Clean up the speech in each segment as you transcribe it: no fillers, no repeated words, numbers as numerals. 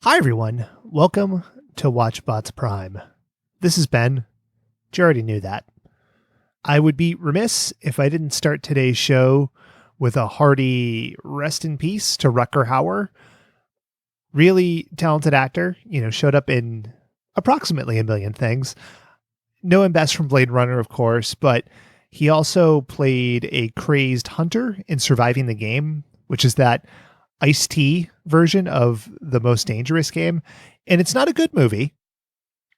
Hi, everyone. Welcome to Watchbots Prime. This is Ben. You already knew that. I would be remiss if I didn't start today's show with a hearty rest in peace to Rutger Hauer. Really talented actor, showed up in approximately a million things. Know him best from Blade Runner, of course, but he also played a crazed hunter in Surviving the Game, which is that Ice-T version of The Most Dangerous Game. And it's not a good movie,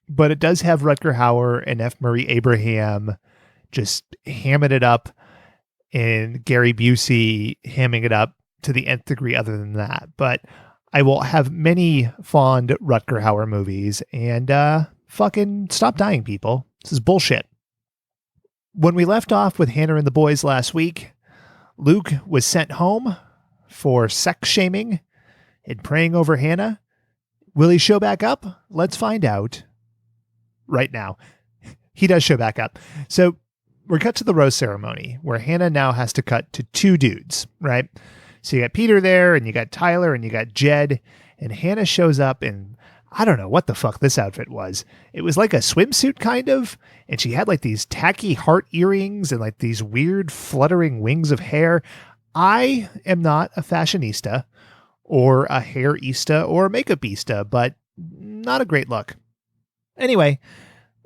but it does have Rutger Hauer and F. Murray Abraham just hamming it up, and Gary Busey hamming it up to the nth degree other than that. But I will have many fond Rutger Hauer movies, and fucking stop dying, people. This is bullshit. When we left off with Hannah and the boys last week, Luke was sent home for sex shaming and praying over Hannah. Will he show back up? Let's find out right now. He does show back up. So we're cut to the rose ceremony where Hannah now has to cut to two dudes, right? So you got Peter there, and you got Tyler, and you got Jed, and Hannah shows up in, I don't know what the fuck this outfit was. It was like a swimsuit kind of, and she had like these tacky heart earrings and like these weird fluttering wings of hair. I am not a fashionista or a hairista or a makeupista, but not a great look. Anyway,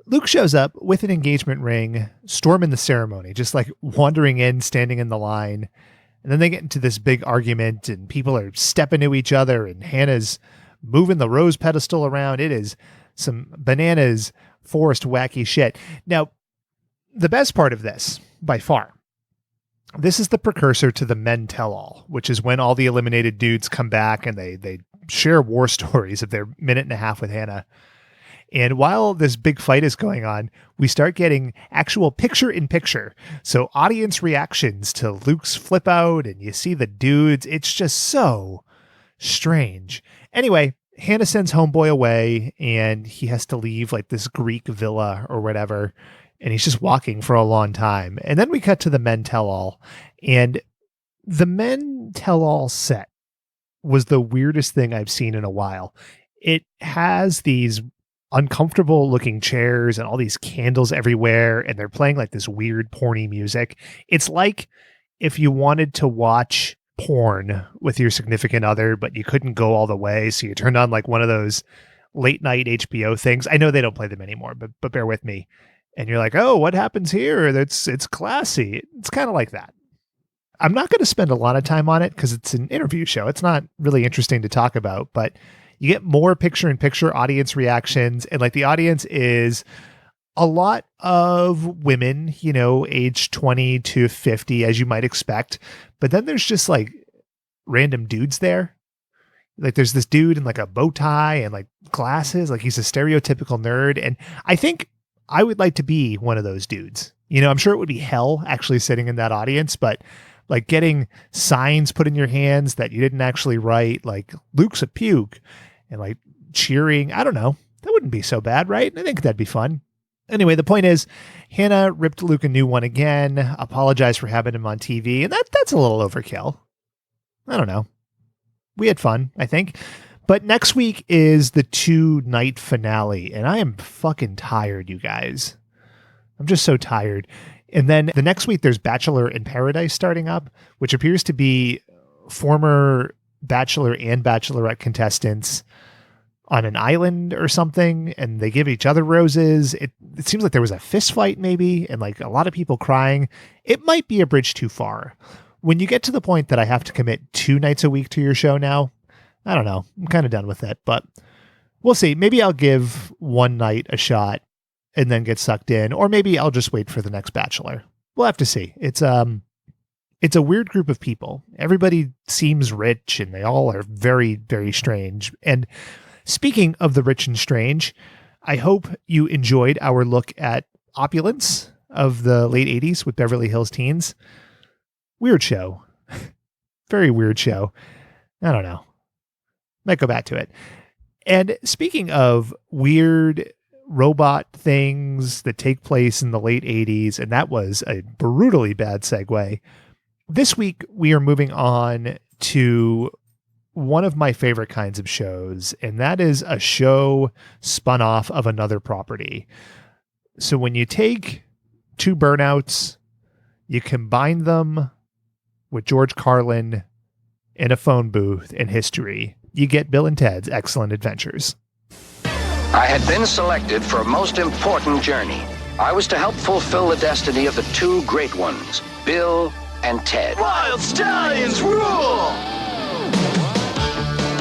Luke shows up with an engagement ring, storming the ceremony, just like wandering in, standing in the line. And then they get into this big argument, and people are stepping to each other, and Hannah's moving the rose pedestal around. It is some bananas forest wacky shit. Now, the best part of this, by far, this is the precursor to the Men Tell All, which is when all the eliminated dudes come back and they share war stories of their minute and a half with Hannah. And while this big fight is going on, we start getting actual picture-in-picture. So audience reactions to Luke's flip out, and you see the dudes. It's just so strange. Anyway, Hannah sends homeboy away, and he has to leave like this Greek villa or whatever. And he's just walking for a long time. And then we cut to the Men Tell All. And the Men Tell All set was the weirdest thing I've seen in a while. It has these uncomfortable looking chairs and all these candles everywhere. And they're playing like this weird porny music. It's like if you wanted to watch porn with your significant other, but you couldn't go all the way. So you turned on like one of those late night HBO things. I know they don't play them anymore, but bear with me. And you're like, oh, what happens here? It's classy. It's kind of like that. I'm not going to spend a lot of time on it because it's an interview show. It's not really interesting to talk about, but you get more picture-in-picture audience reactions. And like the audience is a lot of women, age 20 to 50, as you might expect. But then there's just like random dudes there. Like there's this dude in like a bow tie and like glasses, like he's a stereotypical nerd. And I think I would like to be one of those dudes. I'm sure it would be hell actually sitting in that audience, but like getting signs put in your hands that you didn't actually write, like Luke's a puke, and like cheering. I don't know. That wouldn't be so bad, right? I think that'd be fun. Anyway, the point is Hannah ripped Luke a new one again, apologized for having him on TV. And that's a little overkill. I don't know. We had fun, I think. But next week is the 2-night finale, and I am fucking tired, you guys. I'm just so tired. And then the next week, there's Bachelor in Paradise starting up, which appears to be former Bachelor and Bachelorette contestants on an island or something, and they give each other roses. It seems like there was a fist fight maybe, and like a lot of people crying. It might be a bridge too far. When you get to the point that I have to commit 2 nights a week to your show now, I don't know. I'm kind of done with it, but we'll see. Maybe I'll give one night a shot and then get sucked in, or maybe I'll just wait for the next Bachelor. We'll have to see. It's a weird group of people. Everybody seems rich, and they all are very, very strange. And speaking of the rich and strange, I hope you enjoyed our look at opulence of the late 80s with Beverly Hills Teens. Weird show. Very weird show. I don't know. Might go back to it. And speaking of weird robot things that take place in the late 80s, and that was a brutally bad segue, this week we are moving on to one of my favorite kinds of shows, and that is a show spun off of another property. So when you take two burnouts, you combine them with George Carlin in a phone booth in history, you get Bill and Ted's Excellent Adventures. I had been selected for a most important journey. I was to help fulfill the destiny of the two great ones, Bill and Ted. Wild stallions rule!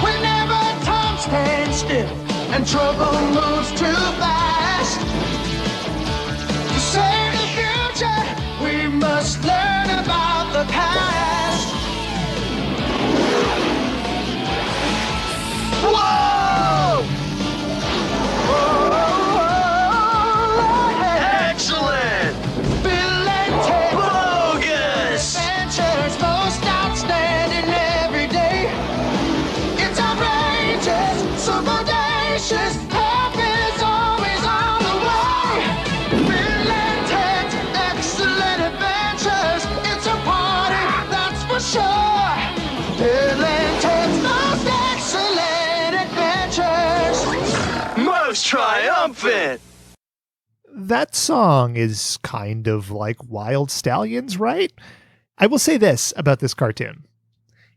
Whenever time stands still and trouble moves too fast, to save the future, we must learn about the past. Whoa! Excellent! Bill and Ted. Bogus! Adventures most outstanding every day. It's outrageous, so bodacious. Help is always on the way. Bill and Ted's Excellent Adventures. It's a party, that's for sure. Bill and Ted's most excellent adventures. Most triumphant. That song is kind of like Wild Stallions, right? I will say this about this cartoon.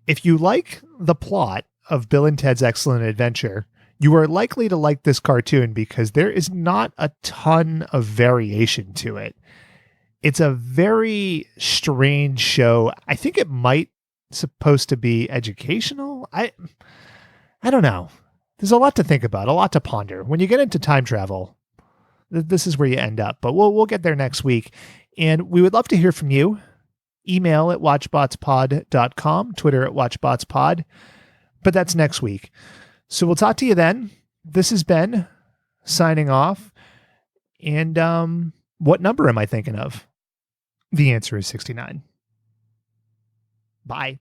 If you like the plot of Bill and Ted's Excellent Adventure, you are likely to like this cartoon because there is not a ton of variation to it. It's a very strange show. I think it might supposed to be educational. I don't know. There's a lot to think about, a lot to ponder. When you get into time travel, this is where you end up, but we'll get there next week. And we would love to hear from you. Email at watchbotspod.com, Twitter at watchbotspod, but that's next week. So we'll talk to you then. This is Ben signing off. And what number am I thinking of? The answer is 69. Bye.